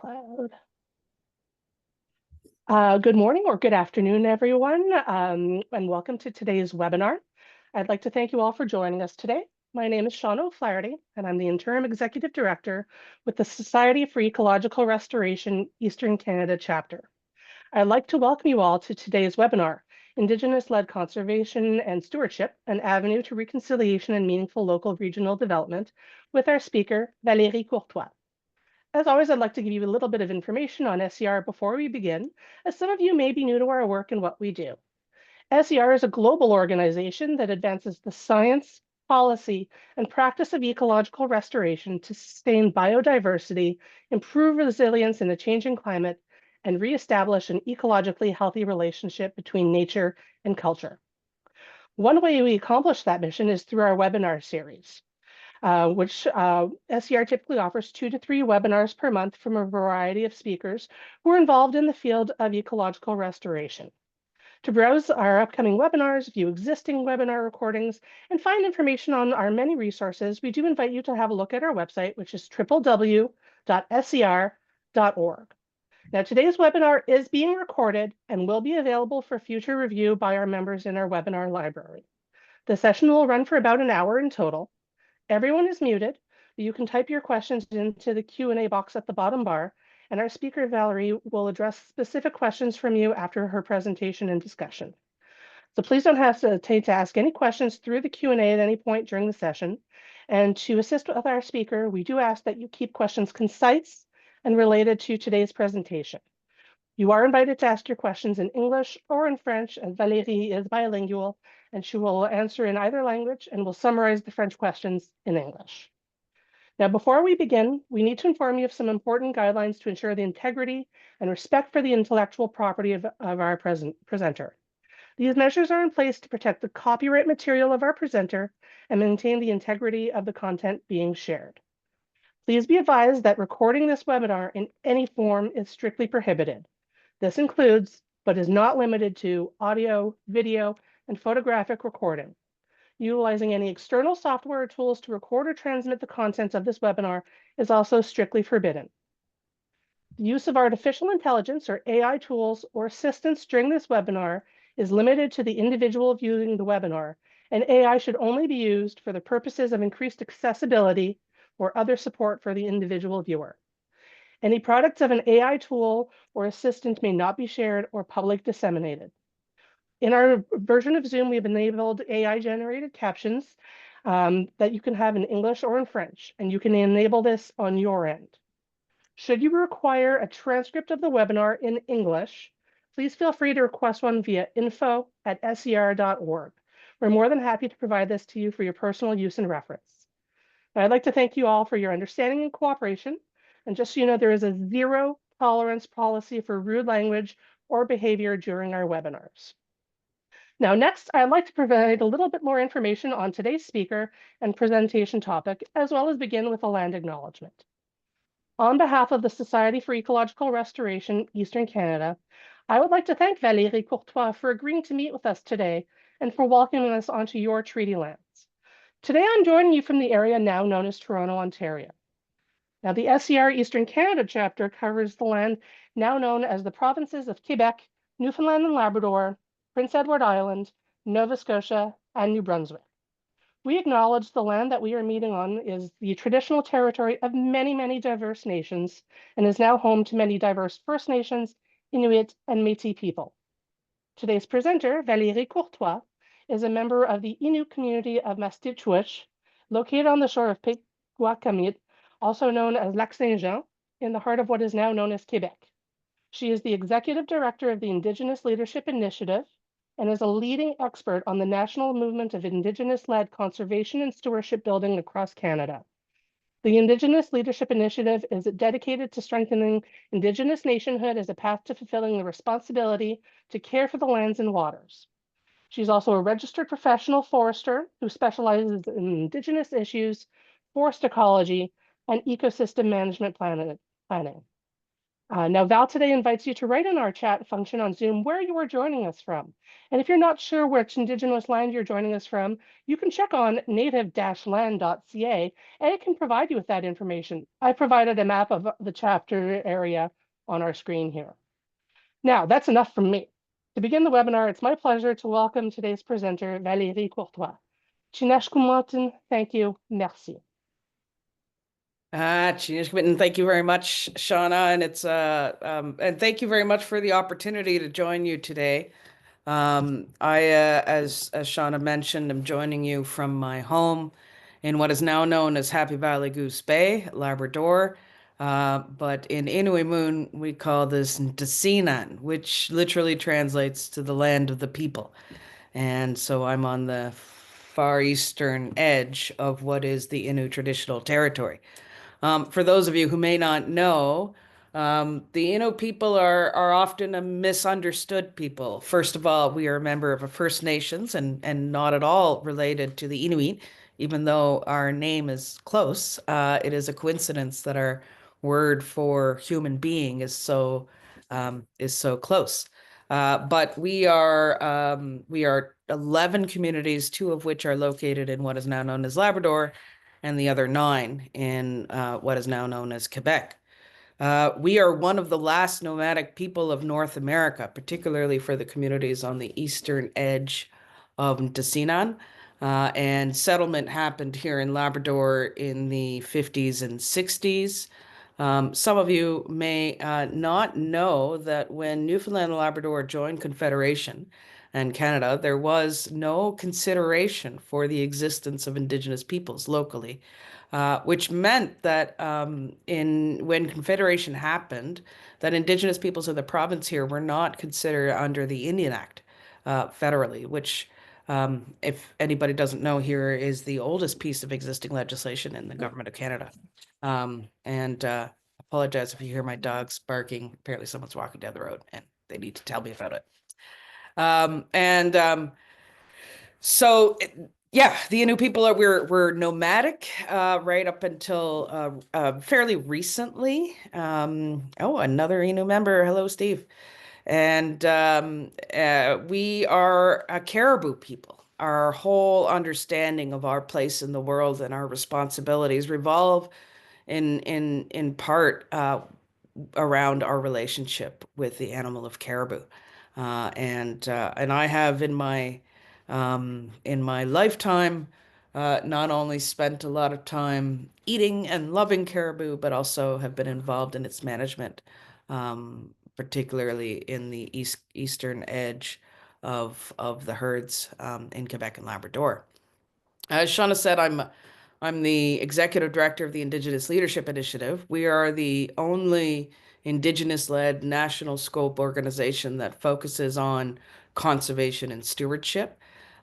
SoundCloud. Good morning or good afternoon, everyone, and welcome to today's webinar. I'd like to thank you all for joining us today. My name is Shauna O'Flaherty, and I'm the Interim Executive Director with the Society for Ecological Restoration Eastern Canada chapter. I'd like to welcome you all to today's webinar, Indigenous-led Conservation and Stewardship, an Avenue to Reconciliation and Meaningful Local Regional Development, with our speaker, Valérie Courtois. As always, I'd like to give you a little bit of information on SER before we begin, as some of you may be new to our work and what we do. SER is a global organization that advances the science, policy, and practice of ecological restoration to sustain biodiversity, improve resilience in a changing climate, and reestablish an ecologically healthy relationship between nature and culture. One way we accomplish that mission is through our webinar series. Which SER typically offers 2 to 3 webinars per month from a variety of speakers who are involved in the field of ecological restoration. To browse our upcoming webinars, view existing webinar recordings, and find information on our many resources, we do invite you to have a look at our website, which is www.ser.org. Now, today's webinar is being recorded and will be available for future review by our members in our webinar library. The session will run for about an hour in total. Everyone is muted. You can type your questions into the Q&A box at the bottom bar, and our speaker, Valérie, will address specific questions from you after her presentation and discussion. So please don't hesitate to ask any questions through the Q&A at any point during the session. And to assist with our speaker, we do ask that you keep questions concise and related to today's presentation. You are invited to ask your questions in English or in French, as Valérie is bilingual, and she will answer in either language and will summarize the French questions in English. Now, before we begin, we need to inform you of some important guidelines to ensure the integrity and respect for the intellectual property of our presenter. These measures are in place to protect the copyright material of our presenter and maintain the integrity of the content being shared. Please be advised that recording this webinar in any form is strictly prohibited. This includes, but is not limited to, audio, video, and photographic recording. Utilizing any external software or tools to record or transmit the contents of this webinar is also strictly forbidden. The use of artificial intelligence or AI tools or assistance during this webinar is limited to the individual viewing the webinar, and AI should only be used for the purposes of increased accessibility or other support for the individual viewer. Any products of an AI tool or assistant may not be shared or publicly disseminated. In our version of Zoom, we've enabled AI-generated captions that you can have in English or in French, and you can enable this on your end. Should you require a transcript of the webinar in English, please feel free to request one via info@ser.org. We're more than happy to provide this to you for your personal use and reference. I'd like to thank you all for your understanding and cooperation. And just so you know, there is a zero tolerance policy for rude language or behavior during our webinars. Now, next, I'd like to provide a little bit more information on today's speaker and presentation topic, as well as begin with a land acknowledgement. On behalf of the Society for Ecological Restoration, Eastern Canada, I would like to thank Valérie Courtois for agreeing to meet with us today and for welcoming us onto your treaty lands. Today, I'm joining you from the area now known as Toronto, Ontario. Now, the SER Eastern Canada chapter covers the land now known as the provinces of Quebec, Newfoundland and Labrador, Prince Edward Island, Nova Scotia, and New Brunswick. We acknowledge the land that we are meeting on is the traditional territory of many, many diverse nations and is now home to many diverse First Nations, Inuit, and Métis people. Today's presenter, Valérie Courtois, is a member of the Innu community of Mashteutiatsh, located on the shore of Peikuakamit, also known as Lac Saint-Jean, in the heart of what is now known as Quebec. She is the Executive Director of the Indigenous Leadership Initiative and is a leading expert on the national movement of Indigenous-led conservation and stewardship building across Canada. The Indigenous Leadership Initiative is dedicated to strengthening Indigenous nationhood as a path to fulfilling the responsibility to care for the lands and waters. She's also a registered professional forester who specializes in Indigenous issues, forest ecology, and ecosystem management planning. Now, Val today invites you to write in our chat function on Zoom where you are joining us from. And if you're not sure which Indigenous land you're joining us from, you can check on native-land.ca and it can provide you with that information. I provided a map of the chapter area on our screen here. Now, that's enough from me. To begin the webinar, it's my pleasure to welcome today's presenter, Valérie Courtois. Chinashkumatin, thank you, merci. And thank you very much, Shauna, and thank you very much for the opportunity to join you today. As Shauna mentioned, I'm joining you from my home in what is now known as Happy Valley Goose Bay, Labrador. But in Innu we call this Ndesinan, which literally translates to the land of the people. And so I'm on the far eastern edge of what is the Innu traditional territory. For those of you who may not know, the Innu people are often a misunderstood people. First of all, we are a member of a First Nations and not at all related to the Inuit, even though our name is close. It is a coincidence that our word for human being is so close. But we are 11 communities, 2 of which are located in what is now known as Labrador, and the other 9 in what is now known as Quebec. We are one of the last nomadic people of North America, particularly for the communities on the eastern edge of Ndesinan. And settlement happened here in Labrador in the 50s and 60s. Some of you may not know that when Newfoundland and Labrador joined Confederation and Canada, there was no consideration for the existence of Indigenous peoples locally, which meant that when Confederation happened, that Indigenous peoples of the province here were not considered under the Indian Act federally, which, if anybody doesn't know, here is the oldest piece of existing legislation in the Government of Canada. And apologize if you hear my dogs barking. Apparently someone's walking down the road and they need to tell me about it. So yeah, the Innu people we're nomadic right up until fairly recently. Oh, another Innu member. Hello, Steve. And we are a caribou people. Our whole understanding of our place in the world and our responsibilities revolve in part around our relationship with the animal of caribou. And I have in my lifetime not only spent a lot of time eating and loving caribou, but also have been involved in its management, particularly in the eastern edge of the herds in Quebec and Labrador. As Shauna said, I'm the executive director of the Indigenous Leadership Initiative. We are the only Indigenous-led national scope organization that focuses on conservation and stewardship.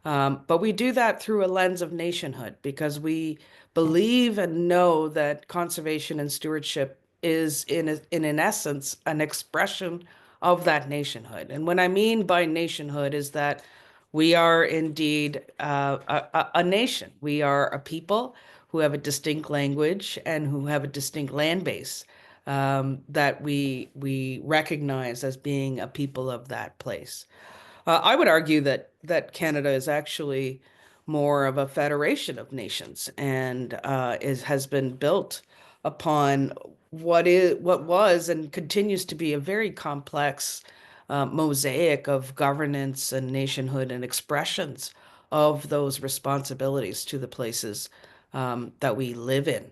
But we do that through a lens of nationhood because we believe and know that conservation and stewardship is in essence an expression of that nationhood. And what I mean by nationhood is that we are indeed a nation. We are a people who have a distinct language and who have a distinct land base that we recognize as being a people of that place. I would argue that Canada is actually more of a federation of nations and has been built upon what was and continues to be a very complex mosaic of governance and nationhood and expressions of those responsibilities to the places that we live in.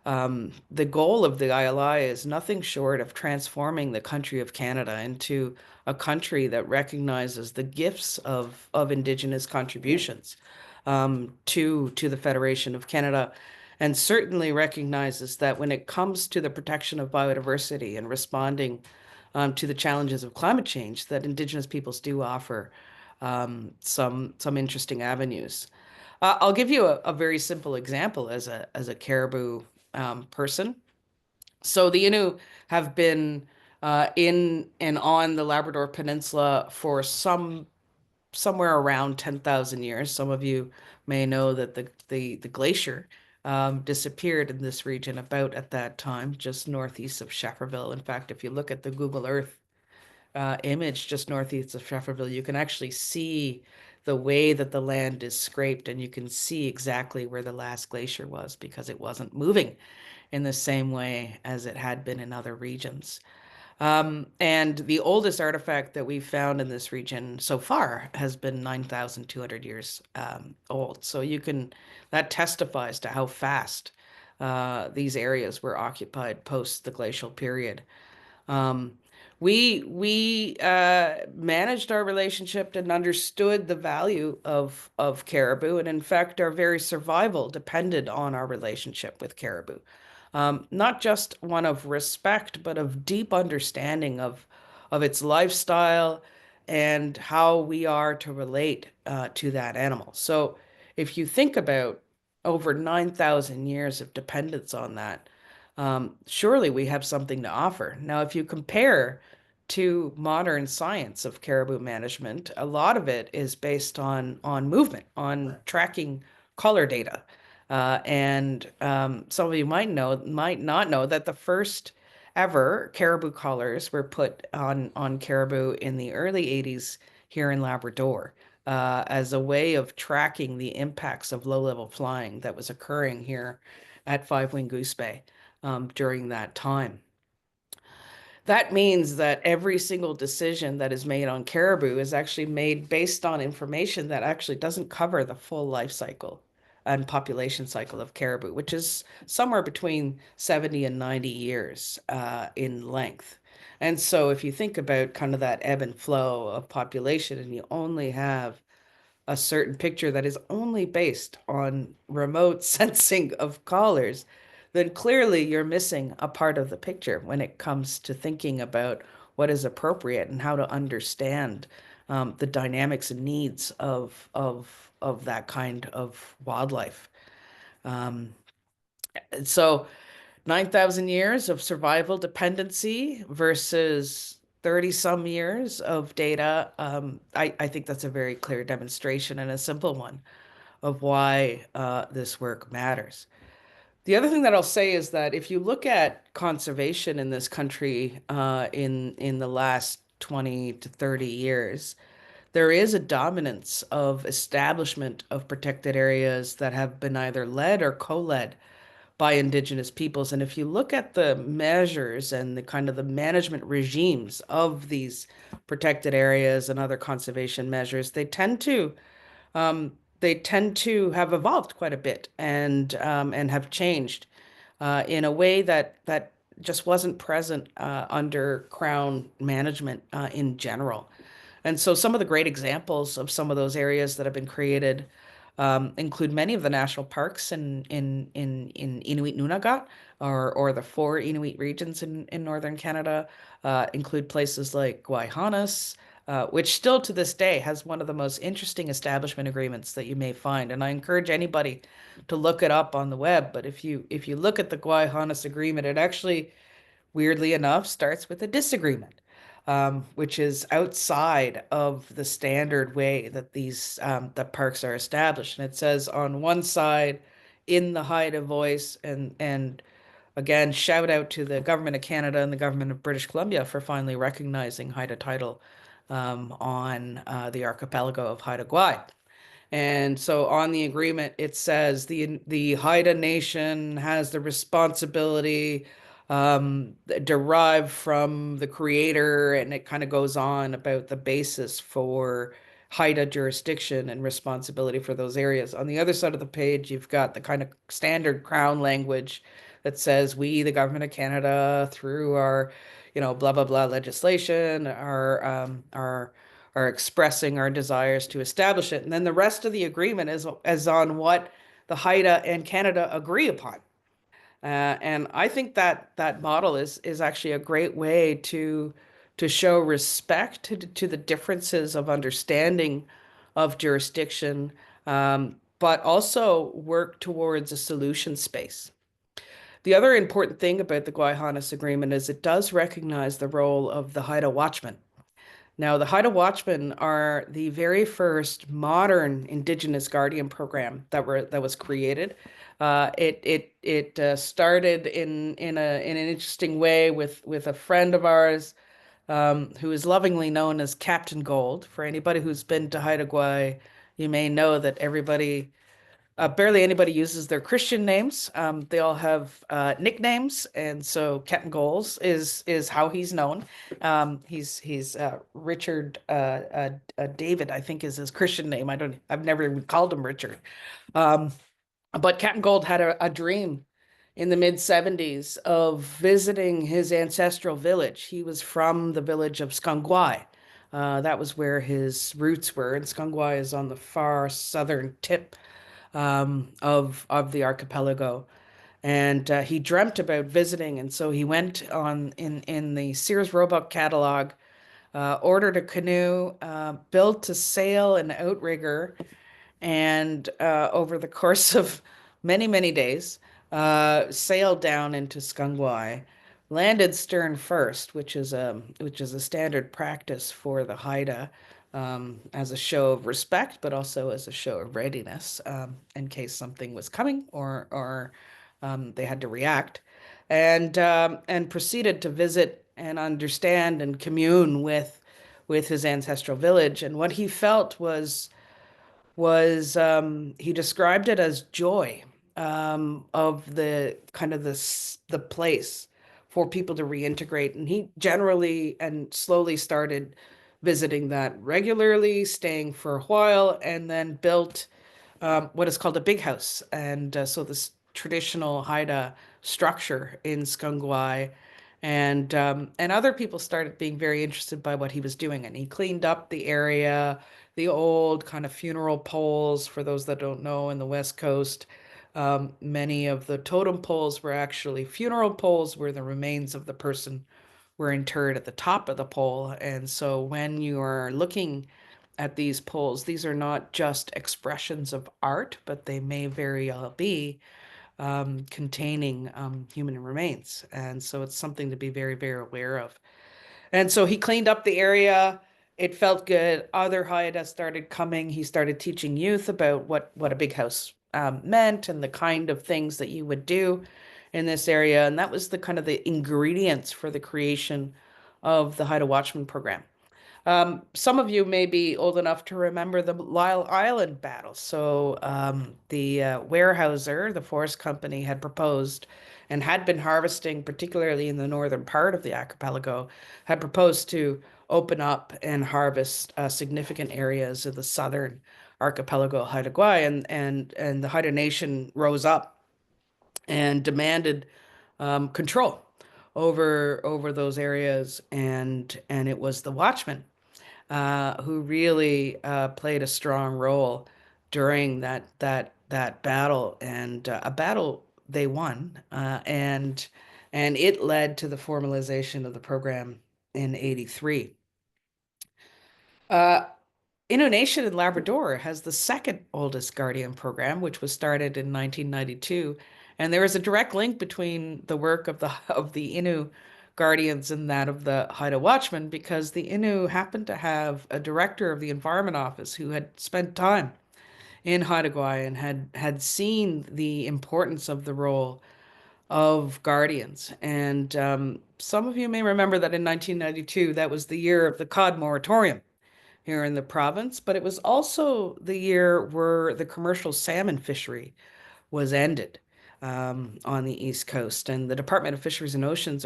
The goal of the ILI is nothing short of transforming the country of Canada into a country that recognizes the gifts of Indigenous contributions to the Federation of Canada, and certainly recognizes that when it comes to the protection of biodiversity and responding to the challenges of climate change, that Indigenous peoples do offer some interesting avenues. I'll give you a very simple example as a caribou person. So the Innu have been in and on the Labrador Peninsula for somewhere around 10,000 years. Some of you may know that the glacier disappeared in this region about at that time, just northeast of Shefferville. In fact, if you look at the Google Earth image just northeast of Shefferville, you can actually see the way that the land is scraped, and you can see exactly where the last glacier was because it wasn't moving in the same way as it had been in other regions. And the oldest artifact that we've found in this region so far has been 9,200 years old. So that testifies to how fast these areas were occupied post the glacial period. Um, we managed our relationship and understood the value of caribou, and in fact, our very survival depended on our relationship with caribou. Not just one of respect, but of deep understanding of its lifestyle and how we are to relate to that animal. So, if you think about over 9,000 years of dependence on that, surely we have something to offer. Now, if you compare to modern science of caribou management, a lot of it is based on movement, on tracking color data. And some of you might not know that the first ever caribou collars were put on caribou in the early 80s here in Labrador as a way of tracking the impacts of low-level flying that was occurring here at Five Wing Goose Bay during that time. That means that every single decision that is made on caribou is actually made based on information that actually doesn't cover the full life cycle and population cycle of caribou, which is somewhere between 70 and 90 years in length. And so if you think about kind of that ebb and flow of population and you only have a certain picture that is only based on remote sensing of collars, then clearly you're missing a part of the picture when it comes to thinking about what is appropriate and how to understand the dynamics and needs of that kind of wildlife. Um, so 9,000 years of survival dependency versus 30 some years of data. I think that's a very clear demonstration and a simple one of why this work matters. The other thing that I'll say is that if you look at conservation in this country in the last 20 to 30 years, there is a dominance of establishment of protected areas that have been either led or co-led by Indigenous peoples. And if you look at the measures and the kind of the management regimes of these protected areas and other conservation measures, they tend to have evolved quite a bit and have changed in a way that just wasn't present under Crown management in general. And so some of the great examples of some of those areas that have been created include many of the national parks in Inuit Nunagat or the four Inuit regions in northern Canada, include places like Guayhanas, which still to this day has one of the most interesting establishment agreements that you may find. And I encourage anybody to look it up on the web. But if you look at the Guayhanas agreement, it actually, weirdly enough, starts with a disagreement, which is outside of the standard way that the parks are established. And it says on one side, in the Haida voice, and again, shout out to the government of Canada and the government of British Columbia for finally recognizing Haida title on the archipelago of Haida Gwaii. And so on the agreement, it says the Haida Nation has the responsibility derived from the creator, and it kind of goes on about the basis for Haida jurisdiction and responsibility for those areas. On the other side of the page, you've got the kind of standard Crown language that says we, the government of Canada, through our, blah blah blah legislation, are expressing our desires to establish it. And then the rest of the agreement is on what the Haida and Canada agree upon. And I think that model is actually a great way to show respect to the differences of understanding of jurisdiction, but also work towards a solution space. The other important thing about the Guayhanas Agreement is it does recognize the role of the Haida Watchmen. Now, the Haida Watchmen are the very first modern Indigenous Guardian program that was created It started in an interesting way with a friend of ours, who is lovingly known as Captain Gold. For anybody who's been to Haida Gwaii, you may know that barely anybody uses their Christian names. They all have nicknames, and so Captain Goals is how he's known. He's Richard David, I think, is his Christian name. I've never even called him Richard. Um, but Captain Gold had a dream in the mid 70s of visiting his ancestral village. He was from the village of Skangwai. That was where his roots were, and Skangwai is on the far southern tip of the archipelago. And he dreamt about visiting, and so he went on in the Sears Roebuck catalog, ordered a canoe, built a sail and outrigger, and over the course of many, many days, sailed down into Skangwai, landed stern first, which is a standard practice for the Haida, as a show of respect, but also as a show of readiness, in case something was coming or they had to react, and proceeded to visit and understand and commune with his ancestral village. And what he felt was he described it as joy, of the kind of the place for people to reintegrate. And he generally and slowly started visiting that regularly, staying for a while, and then built what is called a big house. And so this traditional Haida structure in Skungwai. And other people started being very interested by what he was doing. And he cleaned up the area, the old kind of funeral poles. For those that don't know, in the West Coast, many of the totem poles were actually funeral poles where the remains of the person were interred at the top of the pole. And so when you are looking at these poles, these are not just expressions of art, but they may very well be containing human remains. And so it's something to be very, very aware of. And so he cleaned up the area. It felt good. Other Haida started coming. He started teaching youth about what a big house meant and the kind of things that you would do in this area. And that was the kind of the ingredients for the creation of the Haida Watchman program. Some of you may be old enough to remember the Lyle Island battle. So the Weyerhaeuser, the forest company, had proposed and had been harvesting, particularly in the northern part of the archipelago, had proposed to open up and harvest significant areas of the southern archipelago Haida Gwaii, and the Haida Nation rose up and demanded control over those areas, and it was the Watchmen who really played a strong role during that battle, and a battle they won, and it led to the formalization of the program in '83. Uh, Innu Nation in Labrador has the second oldest Guardian program, which was started in 1992. And there is a direct link between the work of the Innu Guardians and that of the Haida Watchmen, because the Innu happened to have a director of the Environment Office who had spent time in Haida Gwaii and had seen the importance of the role of guardians. And some of you may remember that in 1992, that was the year of the cod moratorium here in the province, but it was also the year where the commercial salmon fishery was ended on the East Coast. And the Department of Fisheries and Oceans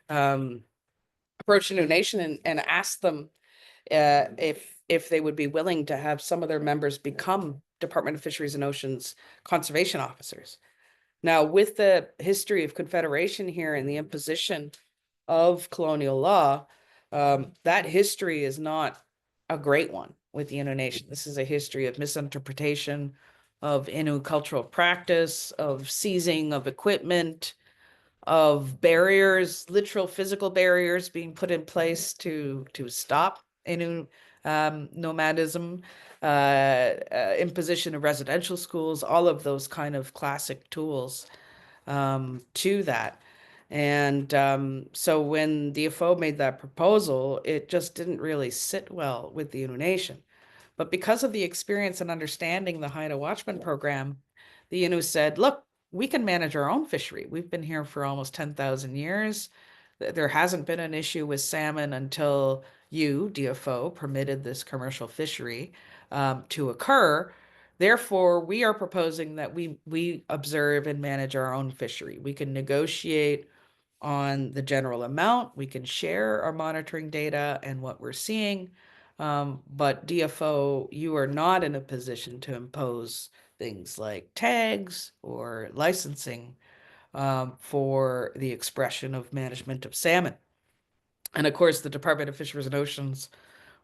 um, approached Innu Nation and asked them if they would be willing to have some of their members become Department of Fisheries and Oceans conservation officers. Now, with the history of Confederation here and the imposition of colonial law, that history is not a great one with the Innu Nation. This is a history of misinterpretation of Innu cultural practice, of seizing of equipment, of barriers, literal physical barriers being put in place to stop Innu nomadism, imposition of residential schools, all of those kind of classic tools to that. And so when DFO made that proposal, it just didn't really sit well with the Innu Nation. But because of the experience and understanding the Haida Watchman program, the Innu said, look, we can manage our own fishery. We've been here for almost 10,000 years. There hasn't been an issue with salmon until you, DFO, permitted this commercial fishery to occur. Therefore, we are proposing that we observe and manage our own fishery. We can negotiate on the general amount. We can share our monitoring data and what we're seeing. But DFO, you are not in a position to impose things like tags or licensing for the expression of management of salmon. And of course, the Department of Fisheries and Oceans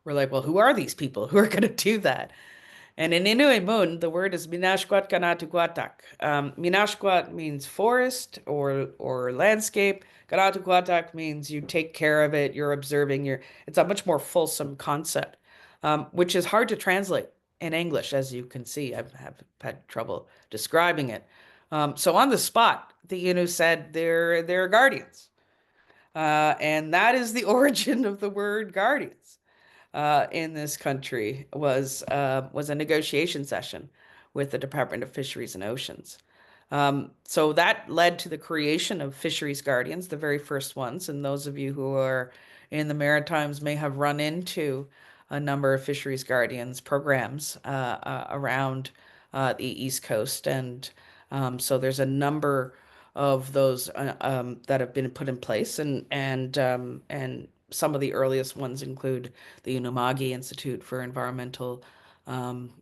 were like, well, who are these people who are going to do that? And in Innu the word is Minashkwat Kanatuquatak. Minashkwat means forest or landscape. Kanatuquatak means you take care of it, you're observing, it's a much more fulsome concept, which is hard to translate in English, as you can see. Have had trouble describing it. So on the spot, the Innu said they're guardians. And that is the origin of the word guardians in this country was a negotiation session with the Department of Fisheries and Oceans. So that led to the creation of Fisheries Guardians, the very first ones. And those of you who are in the Maritimes may have run into a number of Fisheries Guardians programs around the East Coast. And so there's a number of those that have been put in place, and some of the earliest ones include the Unama'ki Institute for Environmental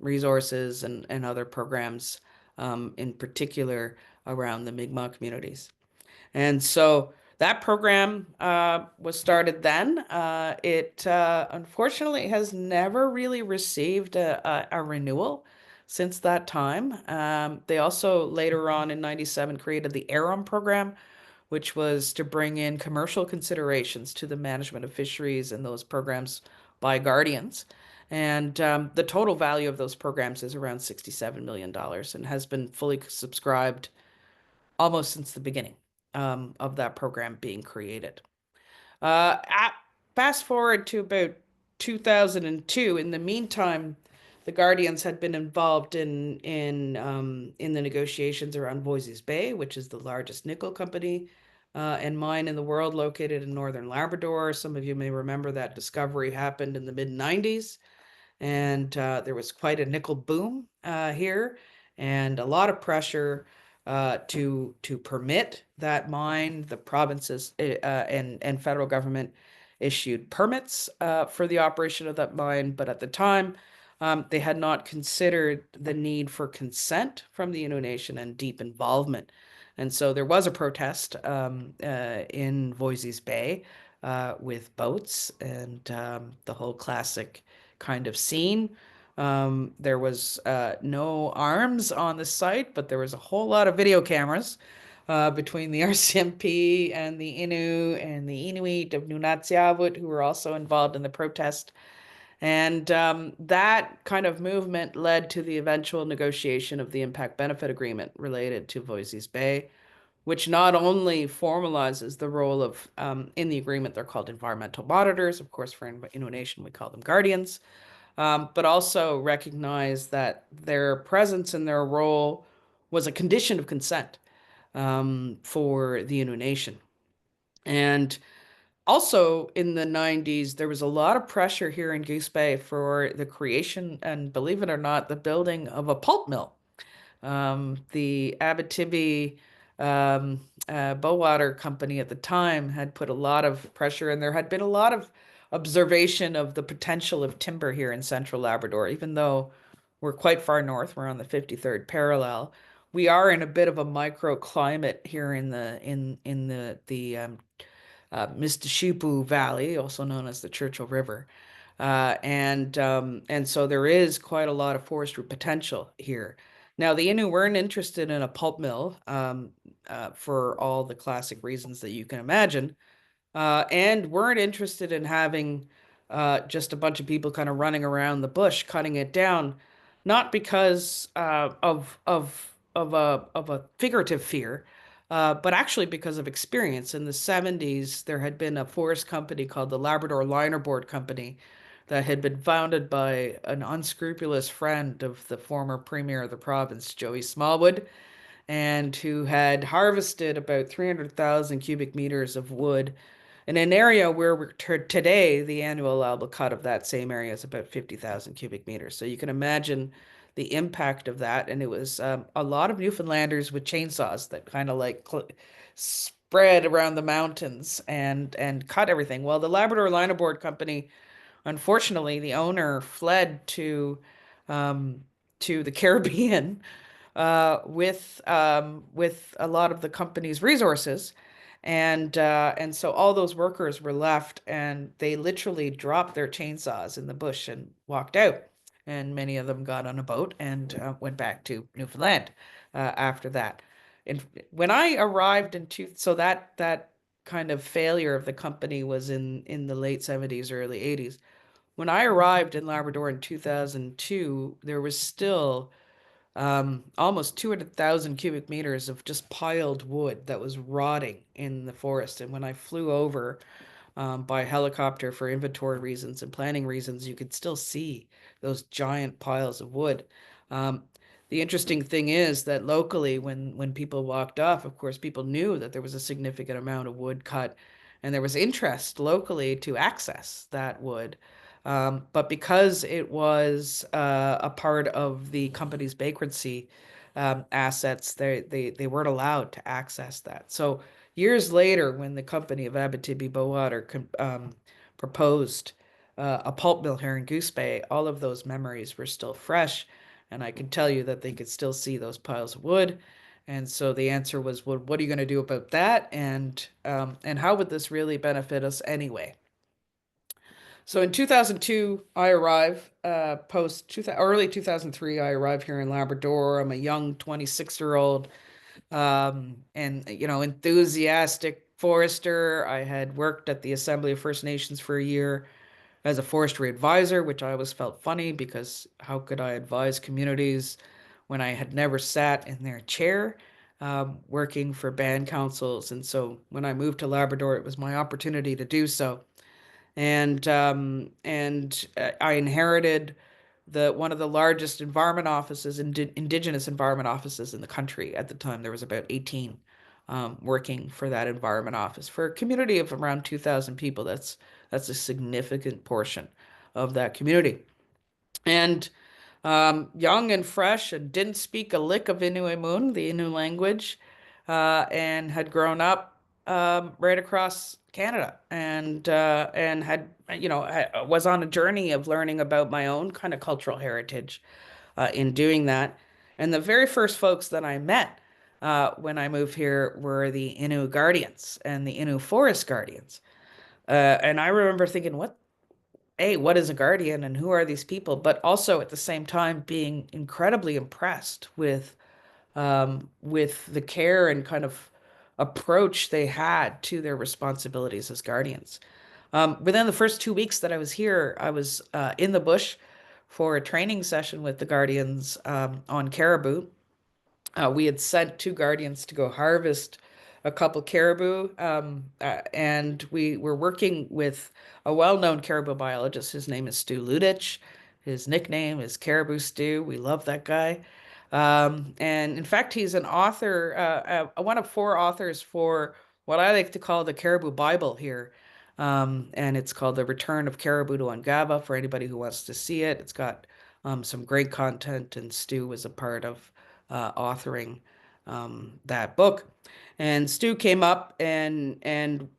Resources and other programs, in particular around the Mi'kmaq communities. And so that program was started then. It unfortunately has never really received a renewal since that time. They also later on in 97 created the ARAM program, which was to bring in commercial considerations to the management of fisheries and those programs by guardians. And the total value of those programs is around $67 million and has been fully subscribed almost since the beginning of that program being created. Fast forward to about 2002. In the meantime, the Guardians had been involved in the negotiations around Voisey's Bay, which is the largest nickel company and mine in the world, located in northern Labrador. Some of you may remember that discovery happened in the mid 90s, and there was quite a nickel boom here, and a lot of pressure to permit that mine. The provinces and federal government issued permits for the operation of that mine, but at the time, they had not considered the need for consent from the Innu Nation and deep involvement. And so there was a protest in Voisey's Bay with boats and the whole classic kind of scene. There was no arms on the site, but there was a whole lot of video cameras between the RCMP and the Innu and the Inuit of Nunatsiavut, who were also involved in the protest. And that kind of movement led to the eventual negotiation of the impact benefit agreement related to Voisey's Bay, which not only formalizes the role of, in the agreement, they're called environmental monitors. Of course, for Innu Nation, we call them guardians, but also recognize that their presence and their role was a condition of consent for the Innu Nation. And also in the 90s, there was a lot of pressure here in Goose Bay for the creation and, believe it or not, the building of a pulp mill. The Abitibi Bowater Company at the time had put a lot of pressure, and there had been a lot of observation of the potential of timber here in central Labrador. Even though we're quite far north, we're on the 53rd parallel, we are in a bit of a microclimate here in the Mistishipu Valley, also known as the Churchill River. And so there is quite a lot of forestry potential here. Now, the Innu weren't interested in a pulp mill for all the classic reasons that you can imagine, and weren't interested in having just a bunch of people kind of running around the bush cutting it down, not because of a figurative fear, but actually because of experience. In the 70s, there had been a forest company called the Labrador Linerboard Company, that had been founded by an unscrupulous friend of the former premier of the province, Joey Smallwood, and who had harvested about 300,000 cubic meters of wood in an area where today the annual allowable cut of that same area is about 50,000 cubic meters. So you can imagine the impact of that. And it was a lot of Newfoundlanders with chainsaws that kind of like spread around the mountains and cut everything. Well, the Labrador Linerboard Company, unfortunately, the owner fled um, to the Caribbean with a lot of the company's resources, and so all those workers were left, and they literally dropped their chainsaws in the bush and walked out. And many of them got on a boat and went back to Newfoundland after that. And when I arrived so that kind of failure of the company was in the late 70s, early 80s. When I arrived in Labrador in 2002, there was still almost 200,000 cubic meters of just piled wood that was rotting in the forest. And when I flew over by helicopter for inventory reasons and planning reasons, you could still see those giant piles of wood. Um, the interesting thing is that locally, when people walked off, of course, people knew that there was a significant amount of wood cut, and there was interest locally to access that wood. But because it was a part of the company's bankruptcy assets, they weren't allowed to access that. So years later, when the company of Abitibi-Bowater proposed a pulp mill here in Goose Bay, all of those memories were still fresh, and I can tell you that they could still see those piles of wood. And so the answer was, well, what are you going to do about that? And how would this really benefit us anyway? So in 2002, I arrive, early 2003, I arrive here in Labrador. I'm a young 26-year-old, and, enthusiastic forester. I had worked at the Assembly of First Nations for a year as a forestry advisor, which I always felt funny because how could I advise communities when I had never sat in their chair, working for band councils? And so when I moved to Labrador, it was my opportunity to do so. And I inherited the one of the largest environment offices, Indigenous environment offices in the country. At the time, there was about 18 working for that environment office for a community of around 2,000 people. That's a significant portion of that community. And young and fresh, and didn't speak a lick of Innu, the Innu language, and had grown up right across Canada, and had was on a journey of learning about my own kind of cultural heritage in doing that. And the very first folks that I met when I moved here were the Innu Guardians and the Innu Forest Guardians. And I remember thinking, what is a guardian and who are these people? But also at the same time being incredibly impressed with the care and kind of approach they had to their responsibilities as guardians. Within the first 2 weeks that I was here, I was in the bush for a training session with the guardians on caribou. We had sent two guardians to go harvest a couple caribou, and we were working with a well-known caribou biologist. His name is Stewardship. His nickname is Caribou Stew. We love that guy. And in fact, he's an author, one of four authors for what I like to call the Caribou Bible here. And it's called The Return of Caribou to Ungava for anybody who wants to see it. It's got some great content, and Stu was a part of authoring that book. And Stu came up, and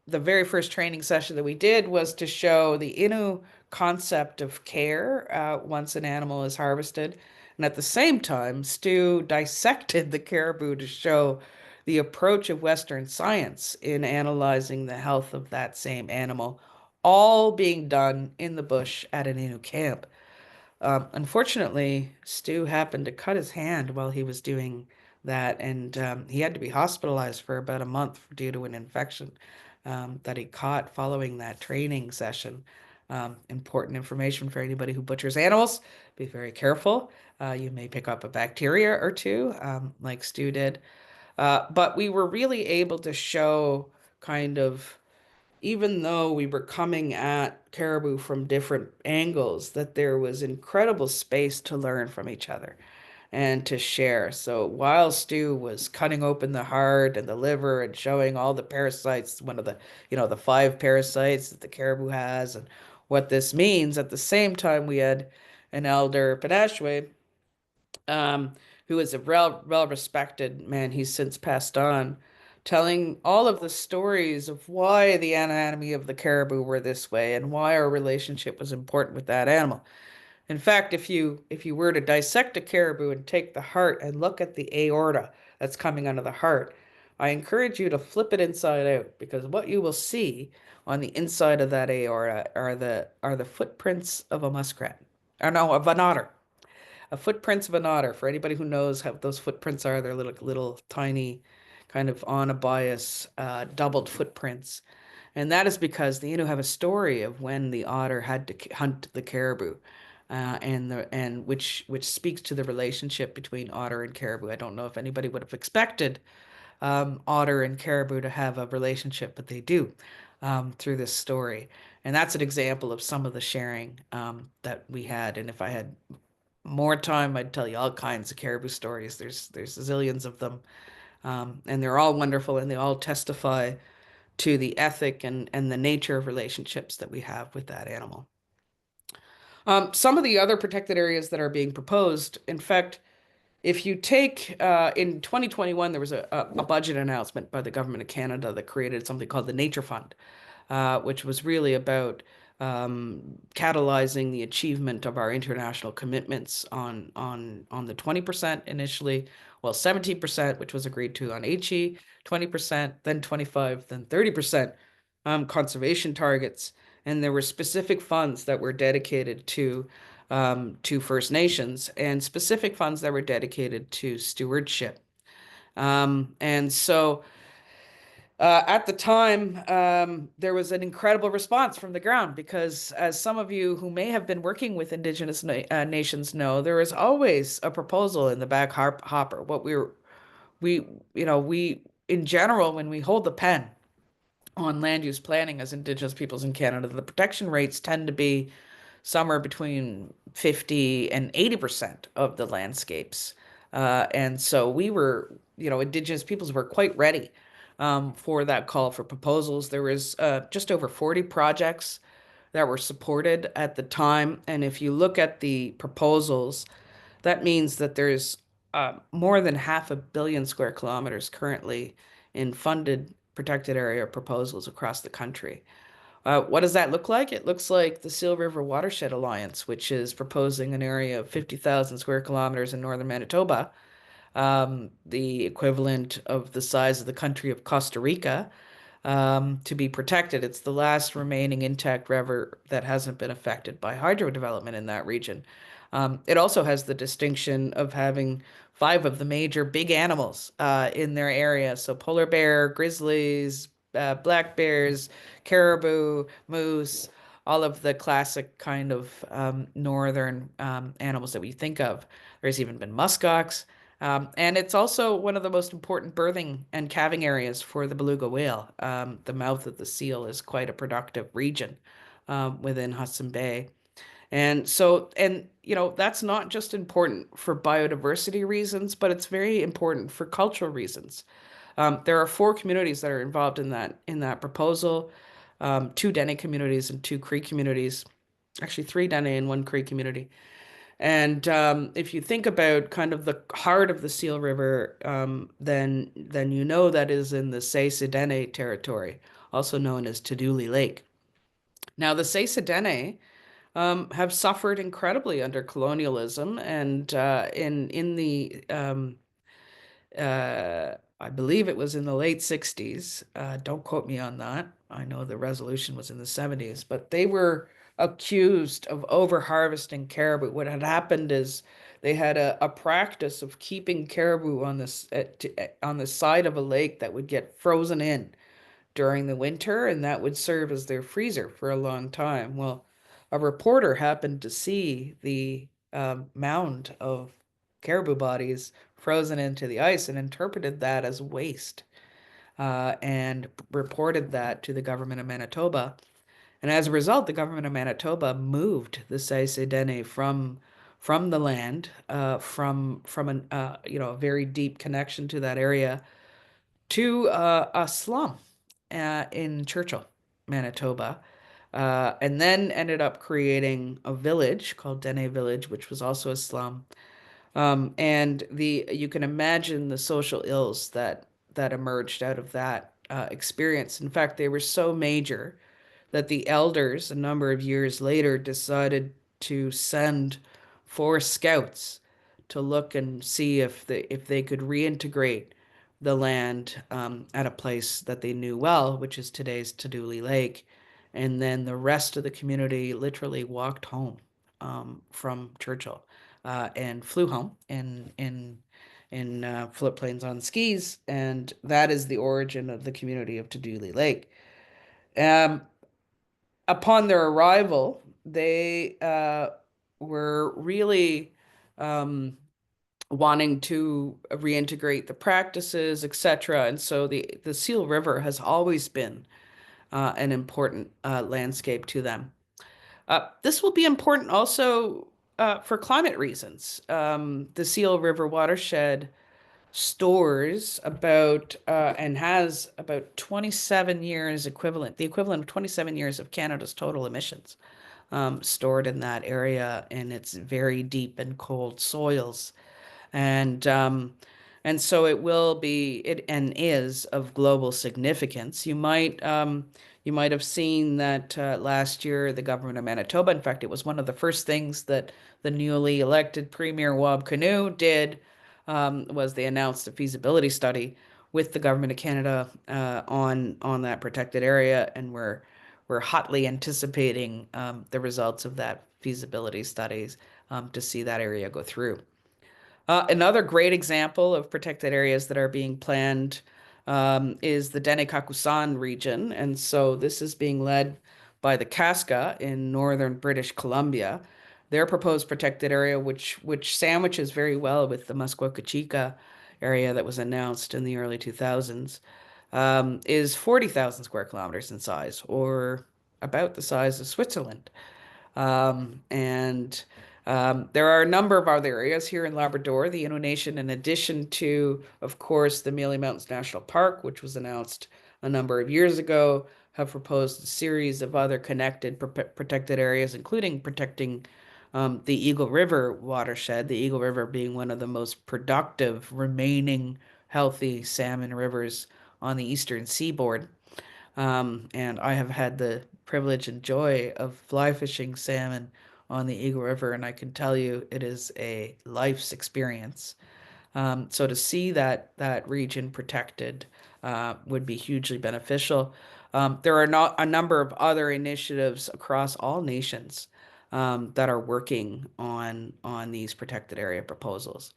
the very first training session that we did was to show the Innu concept of care once an animal is harvested. And at the same time, Stu dissected the caribou to show the approach of Western science in analyzing the health of that same animal, all being done in the bush at an Innu camp. Unfortunately, Stu happened to cut his hand while he was doing that, and he had to be hospitalized for about a month due to an infection that he caught following that training session. Important information for anybody who butchers animals. Be very careful. You may pick up a bacteria or two, like Stu did. But we were really able to show kind of even though we were coming at caribou from different angles, that there was incredible space to learn from each other and to share. So while Stu was cutting open the heart and the liver and showing all the parasites, one of the, the five parasites that the caribou has and what this means, at the same time we had an elder Padashwe, um, who is a well respected man. He's since passed on, telling all of the stories of why the anatomy of the caribou were this way and why our relationship was important with that animal. In fact, if you were to dissect a caribou and take the heart and look at the aorta that's coming out of the heart, I encourage you to flip it inside out, because what you will see on the inside of that aorta are the footprints of a muskrat. Or no, of an otter. A footprints of an otter. For anybody who knows how those footprints are, they're little tiny, kind of on a bias, doubled footprints. And that is because the Innu have a story of when the otter had to hunt the caribou, and which speaks to the relationship between otter and caribou. I don't know if anybody would have expected otter and caribou to have a relationship, but they do, through this story. And that's an example of some of the sharing that we had. And if I had more time, I'd tell you all kinds of caribou stories. There's zillions of them, and they're all wonderful, and they all testify to the ethic and the nature of relationships that we have with that animal. Some of the other protected areas that are being proposed, in fact, if you take in 2021, there was a budget announcement by the government of Canada that created something called the Nature Fund, which was really about catalyzing the achievement of our international commitments on the 20% initially, well, 17%, which was agreed to on HE, 20%, then 25, then 30% conservation targets. And there were specific funds that were dedicated to First Nations, and specific funds that were dedicated to stewardship. And so at the time, there was an incredible response from the ground, because, as some of you who may have been working with Indigenous nations know, there is always a proposal in the back hopper. We in general, when we hold the pen on land use planning as Indigenous peoples in Canada, the protection rates tend to be somewhere between 50 and 80% of the landscapes. And so we were, Indigenous peoples were quite ready for that call for proposals. There was just over 40 projects that were supported at the time. And if you look at the proposals, that means that there's more than 500,000,000 square kilometers currently in funded protected area proposals across the country. What does that look like? It looks like the Seal River Watershed Alliance, which is proposing an area of 50,000 square kilometers in northern Manitoba, the equivalent of the size of the country of Costa Rica, to be protected. It's the last remaining intact river that hasn't been affected by hydro development in that region. It also has the distinction of having five of the major big animals in their area. So polar bear, grizzlies, black bears, caribou, moose, all of the classic kind of northern animals that we think of. There's even been muskox. And it's also one of the most important birthing and calving areas for the beluga whale. The mouth of the seal is quite a productive region within Hudson Bay. And so, that's not just important for biodiversity reasons, but it's very important for cultural reasons. There are four communities that are involved in that proposal, two Dene communities and two Cree communities, actually three Dene and one Cree community. And if you think about kind of the heart of the Seal River, then that is in the Say-Sedene territory, also known as Taduli Lake. Now, the Say-Sedene have suffered incredibly under colonialism, and in the I believe it was in the late 60s. Don't quote me on that. I know the resolution was in the 70s, but they were accused of over harvesting caribou. What had happened is they had a practice of keeping caribou on the side of a lake that would get frozen in during the winter, and that would serve as their freezer for a long time. Well, a reporter happened to see the mound of caribou bodies frozen into the ice and interpreted that as waste. and reported that to the government of Manitoba. And as a result, the government of Manitoba moved the Saisei Dene from the land, from an a very deep connection to that area, to a slum in Churchill, Manitoba, and then ended up creating a village called Dene Village, which was also a slum. And you can imagine the social ills that emerged out of that experience. In fact, they were so major that the elders, a number of years later, decided to send 4 scouts to look and see if they could reintegrate the land at a place that they knew well, which is today's Tadoule Lake. And then the rest of the community literally walked home from Churchill and flew home in flip planes on skis, and that is the origin of the community of Tadoule Lake. Um, Upon their arrival, they were really um, wanting to reintegrate the practices, etc. And so the Seal River has always been an important landscape to them. This will be important also for climate reasons. The Seal River watershed stores about and has about 27 years equivalent, the equivalent of 27 years of Canada's total emissions stored in that area in its very deep and cold soils. And and so it will be it and is of global significance. You might have seen that last year the government of Manitoba, in fact, it was one of the first things that the newly elected Premier Wab Kinew did, was they announced a feasibility study with the government of Canada on that protected area, and we're hotly anticipating the results of that feasibility studies to see that area go through. Another great example of protected areas that are being planned is the Dene-Kakusan region. And so this is being led by the Casca in northern British Columbia. Their proposed protected area, which sandwiches very well with the Mashteutiatsh area that was announced in the early 2000s, is 40,000 square kilometers in size, or about the size of Switzerland. And there are a number of other areas here in Labrador. The Innu Nation, in addition to, of course, the Mealy Mountains National Park, which was announced a number of years ago, have proposed a series of other connected protected areas, including protecting the Eagle River watershed, the Eagle River being one of the most productive remaining healthy salmon rivers on the eastern seaboard. And I have had the privilege and joy of fly fishing salmon on the Eagle River, and I can tell you it is a life's experience. So to see that region protected would be hugely beneficial. There are not a number of other initiatives across all nations that are working on these protected area proposals.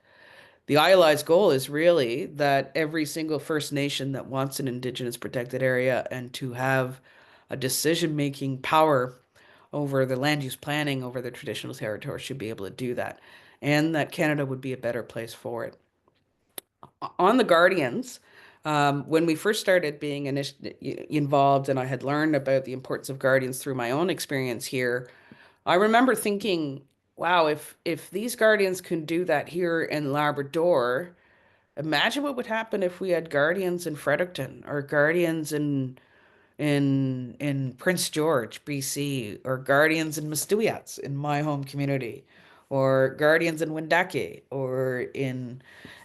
The ILI's goal is really that every single First Nation that wants an Indigenous protected area and to have a decision-making power over the land use planning over the traditional territory should be able to do that, and that Canada would be a better place for it. On the Guardians, when we first started being involved and I had learned about the importance of Guardians through my own experience here, I remember thinking, wow, if these Guardians can do that here in Labrador, imagine what would happen if we had Guardians in Fredericton or Guardians in Prince George, BC, or Guardians in Mashteutiatsh in my home community, or Guardians in Wendake, or in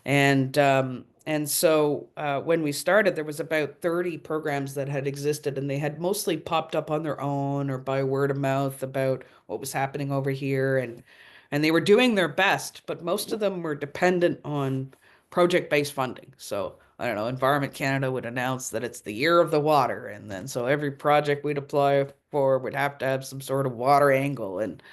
and so when we started, there was about 30 programs that had existed, and they had mostly popped up on their own or by word of mouth about what was happening over here, and they were doing their best, but most of them were dependent on project-based funding. So I don't know, Environment Canada would announce that it's the year of the water, and then so every project we'd apply for would have to have some sort of water angle and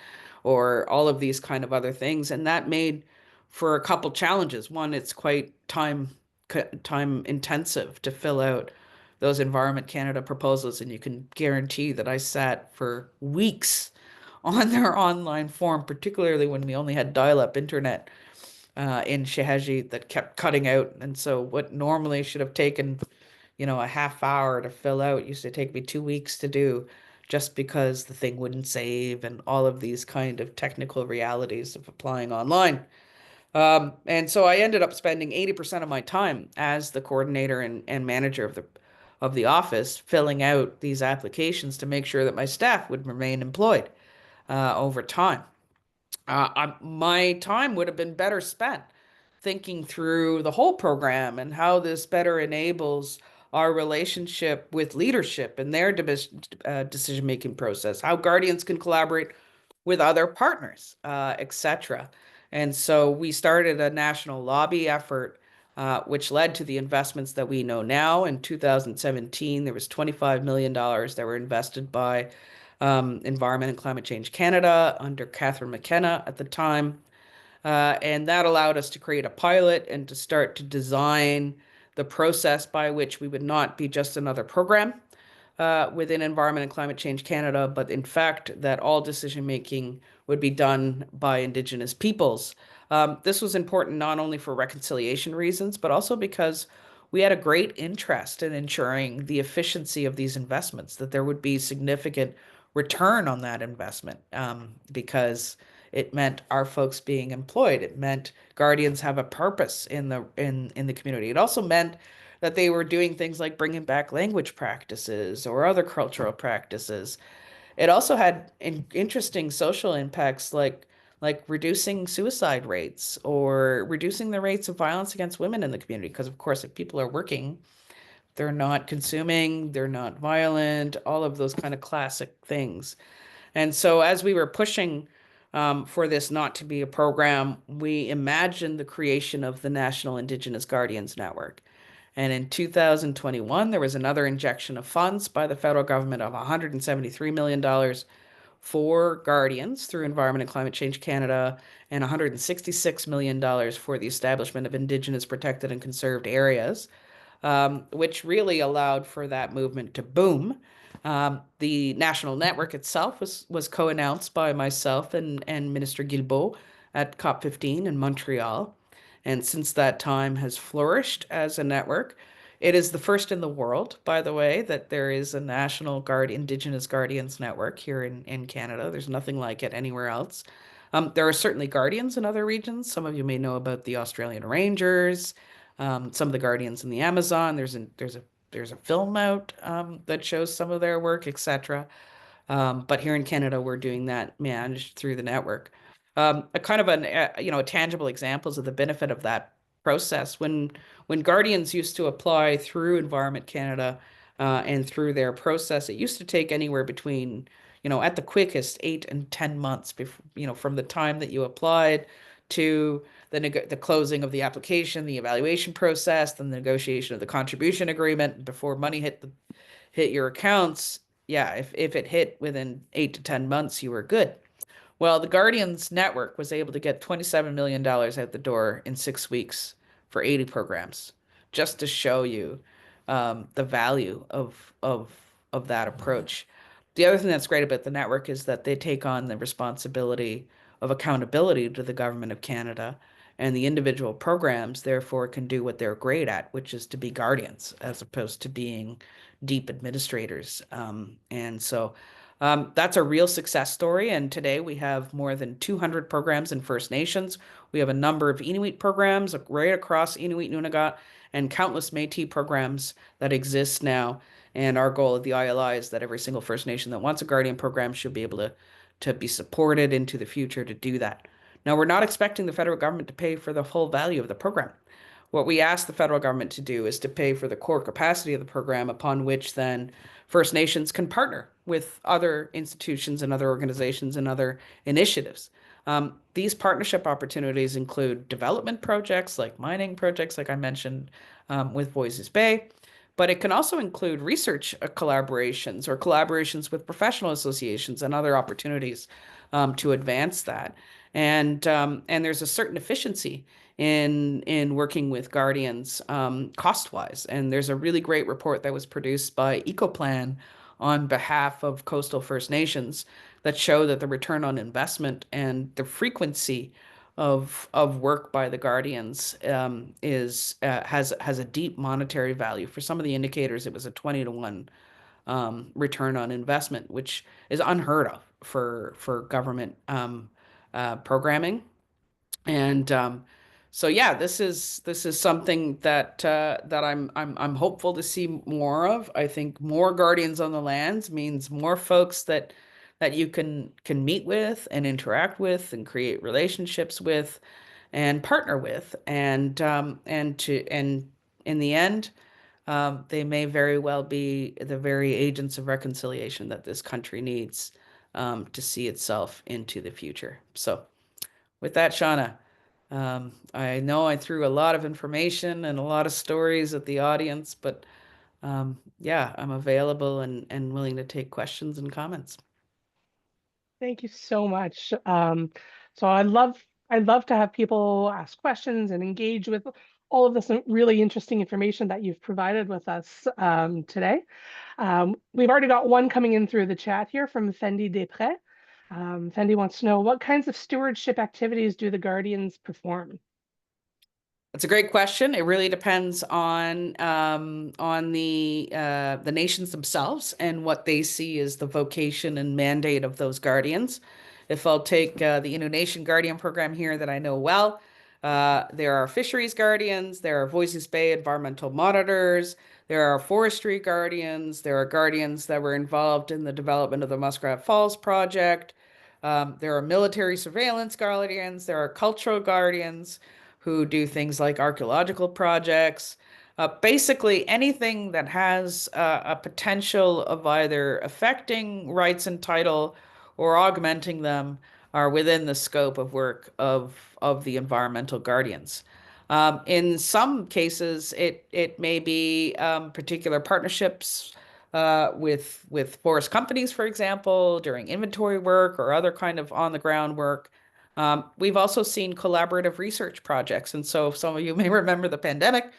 or all of these kind of other things, and that made for a couple challenges. One, it's quite time intensive to fill out those Environment Canada proposals, and you can guarantee that I sat for weeks on their online form, particularly when we only had dial-up internet in Shehaji that kept cutting out. And so what normally should have taken, a half hour to fill out. It used to take me 2 weeks to do just because the thing wouldn't save and all of these kind of technical realities of applying online. And so I ended up spending 80% of my time as the coordinator and manager of the office filling out these applications to make sure that my staff would remain employed over time. My time would have been better spent thinking through the whole program and how this better enables our relationship with leadership and their decision-making process, how guardians can collaborate with other partners, etc. And so we started a national lobby effort, which led to the investments that we know now. In 2017, there was $25 million that were invested by Environment and Climate Change Canada under Catherine McKenna at the time. And that allowed us to create a pilot and to start to design the process by which we would not be just another program within Environment and Climate Change Canada, but in fact that all decision making would be done by Indigenous peoples. This was important not only for reconciliation reasons, but also because we had a great interest in ensuring the efficiency of these investments, that there would be significant return on that investment, because it meant our folks being employed. It meant guardians have a purpose in the community. It also meant that they were doing things like bringing back language practices or other cultural practices. It also had interesting social impacts like reducing suicide rates or reducing the rates of violence against women in the community. Because of course, if people are working, they're not consuming, they're not violent, all of those kind of classic things. And so as we were pushing for this not to be a program, we imagined the creation of the National Indigenous Guardians Network. And in 2021, there was another injection of funds by the federal government of $173 million for Guardians through Environment and Climate Change Canada and $166 million for the establishment of Indigenous protected and conserved areas, which really allowed for that movement to boom. The national network itself was co-announced by myself and Minister Guilbeault at COP15 in Montreal, and since that time has flourished as a network. It is the first in the world, by the way, that there is a national Indigenous Guardians Network here in Canada. There's nothing like it anywhere else. There are certainly guardians in other regions. Some of you may know about the Australian Rangers, some of the guardians in the Amazon. There's a film out that shows some of their work, etc. But here in Canada, we're doing that managed through the network. A kind of a tangible examples of the benefit of that process. When guardians used to apply through Environment Canada and through their process, it used to take anywhere between, at the quickest, 8 and 10 months before, from the time that you applied to the closing of the application, the evaluation process, the negotiation of the contribution agreement before money hit your accounts. Yeah, if it hit within 8 to 10 months, you were good. Well, the Guardians Network was able to get $27 million out the door in 6 weeks for 80 programs, just to show you the value of that approach. The other thing that's great about the network is that they take on the responsibility of accountability to the Government of Canada, and the individual programs therefore can do what they're great at, which is to be guardians as opposed to being deep administrators. And so that's a real success story. And today we have more than 200 programs in First Nations. We have a number of Inuit programs right across Inuit Nunagat and countless Métis programs that exist now. And our goal at the ILI is that every single First Nation that wants a Guardian program should be able to be supported into the future to do that. Now, we're not expecting the federal government to pay for the full value of the program. What we ask the federal government to do is to pay for the core capacity of the program, upon which then First Nations can partner with other institutions and other organizations and other initiatives. These partnership opportunities include development projects like mining projects, like I mentioned with Voisey's Bay, but it can also include research collaborations or collaborations with professional associations and other opportunities to advance that. And there's a certain efficiency in working with guardians cost-wise. And there's a really great report that was produced by Ecoplan on behalf of coastal First Nations that show that the return on investment and the frequency of work by the guardians is has a deep monetary value. For some of the indicators, it was a 20 to 1 return on investment, which is unheard of for government programming. And so yeah, this is something that I'm hopeful to see more of. I think more guardians on the lands means more folks that you can meet with and interact with and create relationships with and partner with, and in the end, they may very well be the very agents of reconciliation that this country needs to see itself into the future. So with that, Shauna, I know I threw a lot of information and a lot of stories at the audience, but yeah, I'm available and willing to take questions and comments. Thank you so much. So I'd love to have people ask questions and engage with all of this really interesting information that you've provided with us today. We've already got one coming in through the chat here from Fendi Després. Fendi wants to know, what kinds of stewardship activities do the Guardians perform? That's a great question. It really depends on the nations themselves and what they see as the vocation and mandate of those guardians. If I'll take the Innu Nation Guardian program here that I know well, there are fisheries guardians, there are Voisey's Bay environmental monitors, there are forestry guardians, there are guardians that were involved in the development of the Muskrat Falls project. There are military surveillance guardians, there are cultural guardians who do things like archaeological projects. Basically, anything that has a potential of either affecting rights and title or augmenting them are within the scope of work of the environmental guardians. In some cases, it may be particular partnerships with forest companies, for example, during inventory work or other kind of on the ground work. We've also seen collaborative research projects, and so some of you may remember the pandemic,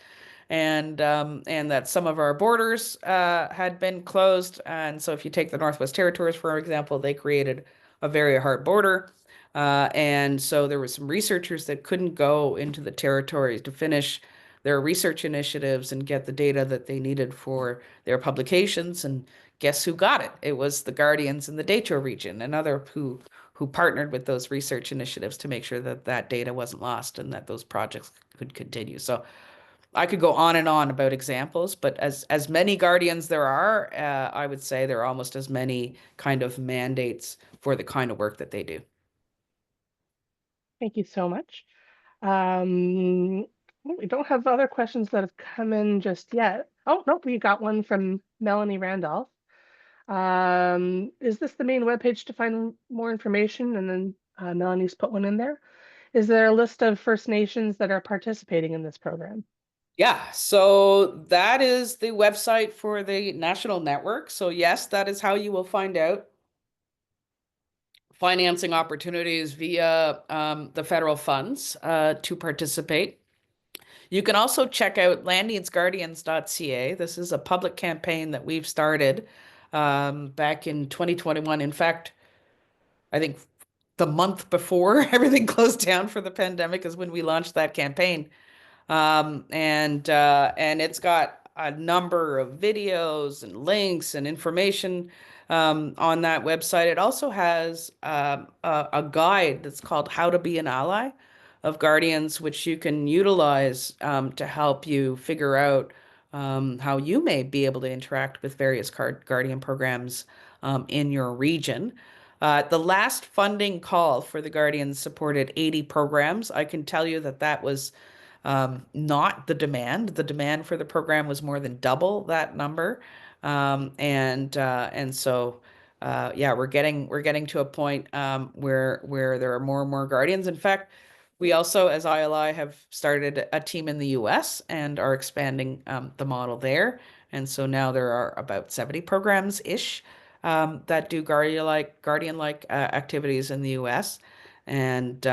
and that some of our borders had been closed. And so, if you take the Northwest Territories, for example, they created a very hard border, and so there were some researchers that couldn't go into the territories to finish their research initiatives and get the data that they needed for their publications. And guess who got it? It was the Guardians in the Detroit region and other who partnered with those research initiatives to make sure that that data wasn't lost and that those projects could continue. So I could go on and on about examples, but as many guardians there are, I would say there are almost as many kind of mandates for the kind of work that they do. Thank you so much. We don't have other questions that have come in just yet. Oh, nope, we got one from Melanie Randolph. Is this the main webpage to find more information? And then Melanie's put one in there. Is there a list of First Nations that are participating in this program? Yeah, so that is the website for the national network. So yes, that is how you will find out financing opportunities via the federal funds to participate. You can also check out landneedsguardians.ca. This is a public campaign that we've started back in 2021. In fact, I think the month before everything closed down for the pandemic is when we launched that campaign. And it's got a number of videos and links and information on that website. It also has a guide that's called How to Be an Ally of Guardians, which you can utilize to help you figure out how you may be able to interact with various Guardian programs in your region. The last funding call for the Guardians supported 80 programs. I can tell you that that was not the demand. The demand for the program was more than double that number. And so yeah, we're getting to a point where there are more and more guardians. In fact, we also, as ILI, have started a team in the US and are expanding the model there. And so now there are about 70 programs-ish that do guardian-like activities in the US. And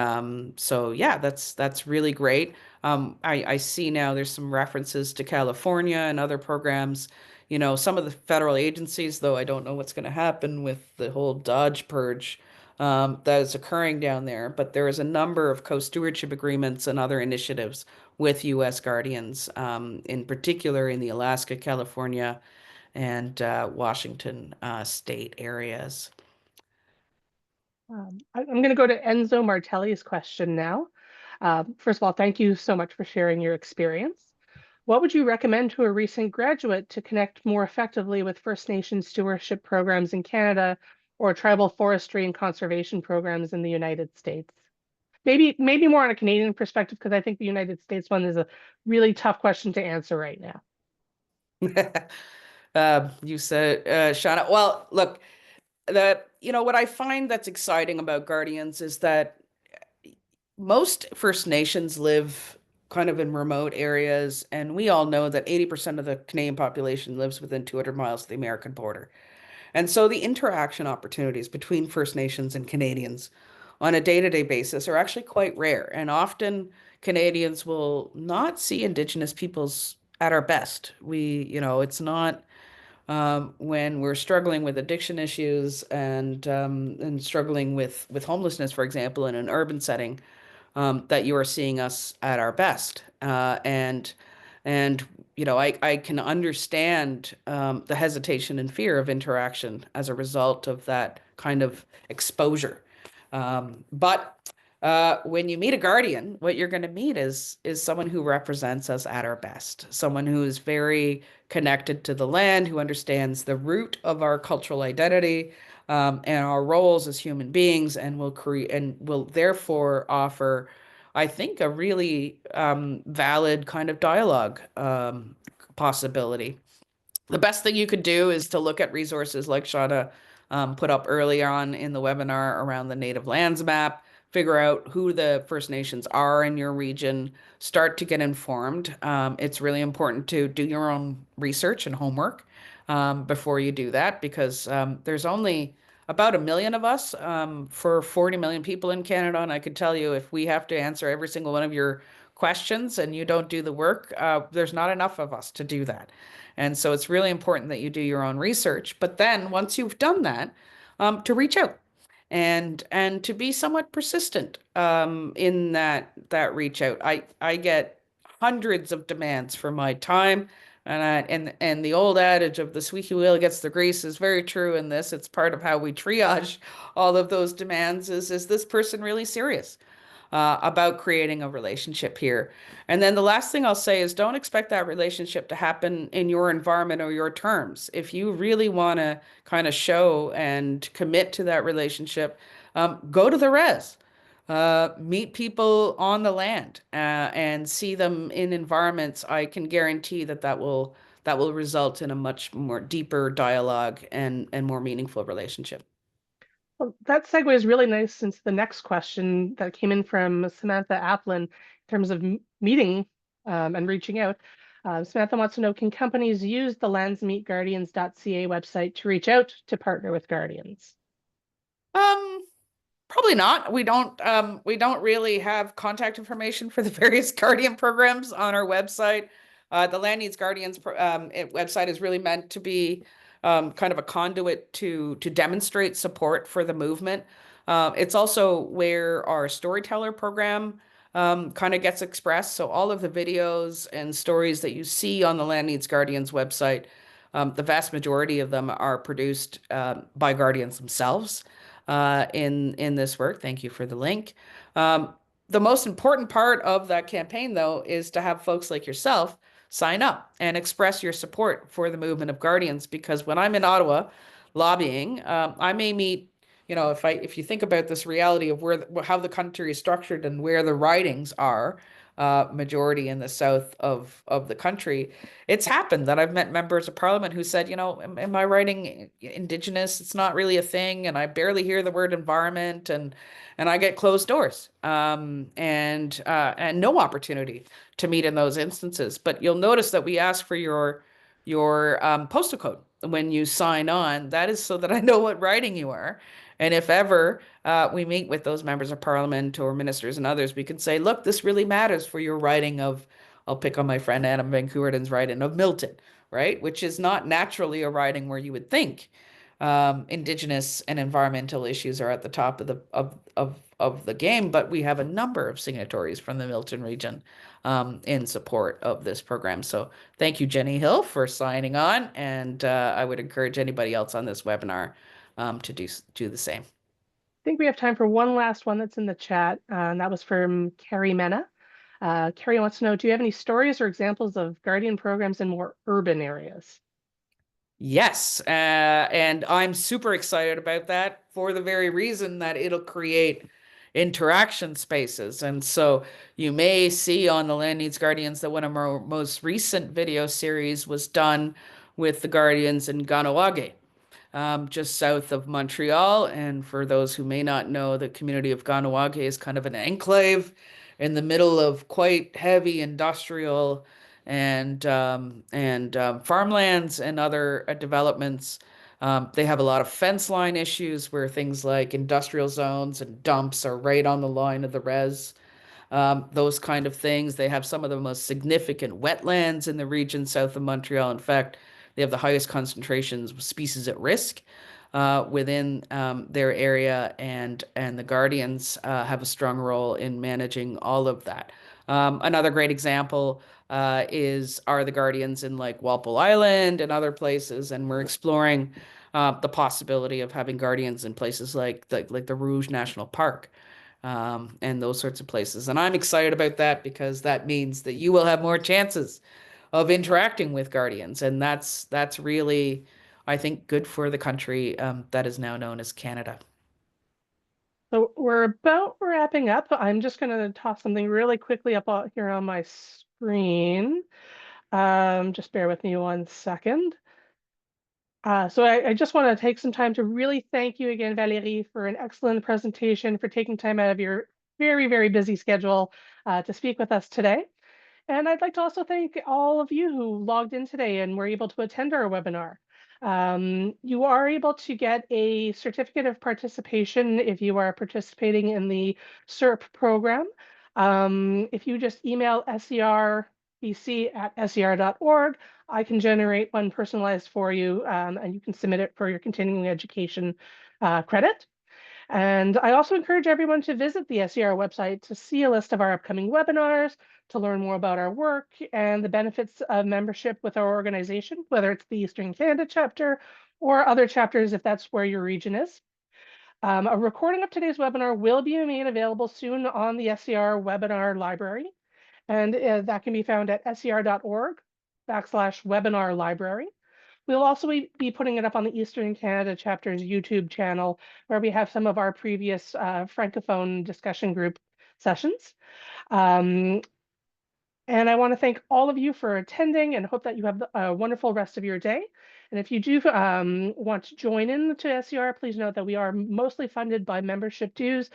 so yeah, that's really great. I see now there's some references to California and other programs. Some of the federal agencies, though I don't know what's going to happen with the whole Dodge purge, that is occurring down there. But there is a number of co-stewardship agreements and other initiatives with U.S. Guardians, in particular in the Alaska, California, and Washington state areas. I'm going to go to Enzo Martelli's question now. First of all, thank you so much for sharing your experience. What would you recommend to a recent graduate to connect more effectively with First Nations stewardship programs in Canada or tribal forestry and conservation programs in the United States? Maybe more on a Canadian perspective, because I think the United States one is a really tough question to answer right now. You said, Shauna. Well, look, what I find that's exciting about Guardians is that most First Nations live kind of in remote areas, and we all know that 80% of the Canadian population lives within 200 miles of the American border. And so the interaction opportunities between First Nations and Canadians on a day-to-day basis are actually quite rare. And often Canadians will not see Indigenous peoples at our best. It's not when we're struggling with addiction issues and struggling with homelessness, for example, in an urban setting, that you are seeing us at our best. I can understand the hesitation and fear of interaction as a result of that kind of exposure. But when you meet a guardian, what you're going to meet is someone who represents us at our best, someone who is very connected to the land, who understands the root of our cultural identity, and our roles as human beings, and will therefore offer, I think, a really valid kind of dialogue possibility. The best thing you could do is to look at resources like Shauna put up earlier on in the webinar around the Native Lands Map, figure out who the First Nations are in your region, start to get informed. It's really important to do your own research and homework before you do that, because there's only about 1 million of us for 40 million people in Canada. And I could tell you, if we have to answer every single one of your questions and you don't do the work, there's not enough of us to do that. And so it's really important that you do your own research. But then once you've done that, to reach out and to be somewhat persistent in that reach out. I get hundreds of demands for my time, and the old adage of the squeaky wheel gets the grease is very true in this. It's part of how we triage all of those demands. Is this person really serious about creating a relationship here? And then the last thing I'll say is, don't expect that relationship to happen in your environment or your terms. If you really want to kind of show and commit to that relationship, go to the res. Meet people on the land and see them in environments. I can guarantee that will result in a much more deeper dialogue and more meaningful relationship. Well, that segue is really nice, since the next question that came in from Samantha Applin in terms of meeting and reaching out. Samantha wants to know, can companies use the landsmeetguardians.ca website to reach out to partner with Guardians? Probably not. We don't really have contact information for the various Guardian programs on our website. The Land Needs Guardians website is really meant to be kind of a conduit to demonstrate support for the movement. It's also where our storyteller program kind of gets expressed. So all of the videos and stories that you see on the Land Needs Guardians website, the vast majority of them are produced by Guardians themselves in this work. Thank you for the link. The most important part of that campaign, though, is to have folks like yourself sign up and express your support for the movement of Guardians. Because when I'm in Ottawa lobbying, I may meet, if you think about this reality of how the country is structured and where the ridings are, majority in the south of the country, it's happened that I've met members of parliament who said, am I writing Indigenous? It's not really a thing, and I barely hear the word environment, and I get closed doors, and no opportunity to meet in those instances. But you'll notice that we ask for your postal code when you sign on. That is so that I know what riding you are. And if ever we meet with those members of parliament or ministers and others, we can say, look, this really matters for your riding of, I'll pick on my friend Adam Van Coerden's riding of Milton, right? Which is not naturally a riding where you would think Indigenous and environmental issues are at the top of the game, but we have a number of signatories from the Milton region in support of this program. So thank you, Jenny Hill, for signing on, and I would encourage anybody else on this webinar to do the same. I think we have time for one last one that's in the chat, and that was from Carrie Mena. Carrie wants to know, do you have any stories or examples of guardian programs in more urban areas? Yes, and I'm super excited about that for the very reason that it'll create interaction spaces. And so you may see on the Land Needs Guardians that one of our most recent video series was done with the Guardians in Ganawage, just south of Montreal. And for those who may not know, the community of Ganawage is kind of an enclave in the middle of quite heavy industrial and farmlands and other developments. They have a lot of fence line issues where things like industrial zones and dumps are right on the line of the res. Those kind of things. They have some of the most significant wetlands in the region south of Montreal. In fact, they have the highest concentrations of species at risk within their area, and the Guardians have a strong role in managing all of that. Another great example are the Guardians in like Walpole Island and other places, and we're exploring the possibility of having Guardians in places like the Rouge National Park and those sorts of places. And I'm excited about that because that means that you will have more chances of interacting with Guardians, and that's really, I think, good for the country that is now known as Canada. So we're about wrapping up. I'm just going to toss something really quickly up here on my screen. Just bear with me 1 second. So I just want to take some time to really thank you again, Valérie, for an excellent presentation, for taking time out of your very, very busy schedule to speak with us today. And I'd like to also thank all of you who logged in today and were able to attend our webinar. You are able to get a certificate of participation if you are participating in the SERP program. If you just email serbc@ser.org, I can generate one personalized for you, and you can submit it for your continuing education credit. And I also encourage everyone to visit the SER website to see a list of our upcoming webinars, to learn more about our work and the benefits of membership with our organization, whether it's the Eastern Canada chapter or other chapters if that's where your region is. A recording of today's webinar will be made available soon on the SER webinar library, and that can be found at ser.org/webinar library. We'll also be putting it up on the Eastern Canada chapter's YouTube channel, where we have some of our previous Francophone discussion group sessions. And I want to thank all of you for attending and hope that you have a wonderful rest of your day. And if you do want to join in to SER, please note that we are mostly funded by membership dues.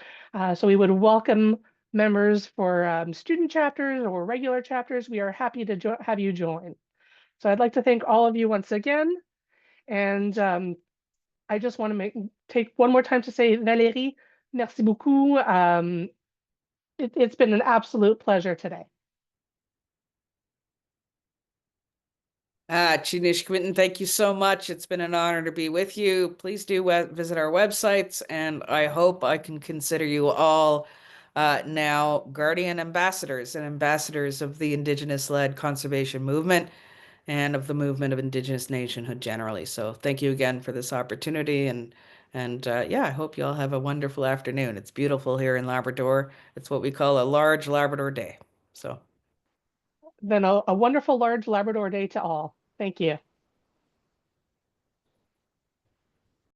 So we would welcome members for student chapters or regular chapters. We are happy to have you join. So I'd like to thank all of you once again. And I just want to take one more time to say, Valérie, merci beaucoup. It's been an absolute pleasure today. Chinish Quinton, thank you so much. It's been an honor to be with you. Please do visit our websites, and I hope I can consider you all now Guardian ambassadors and ambassadors of the Indigenous-led conservation movement and of the movement of Indigenous nationhood generally. So thank you again for this opportunity, and yeah, I hope you all have a wonderful afternoon. It's beautiful here in Labrador. It's what we call a large Labrador day. So Then a wonderful large Labrador day to all. Thank you.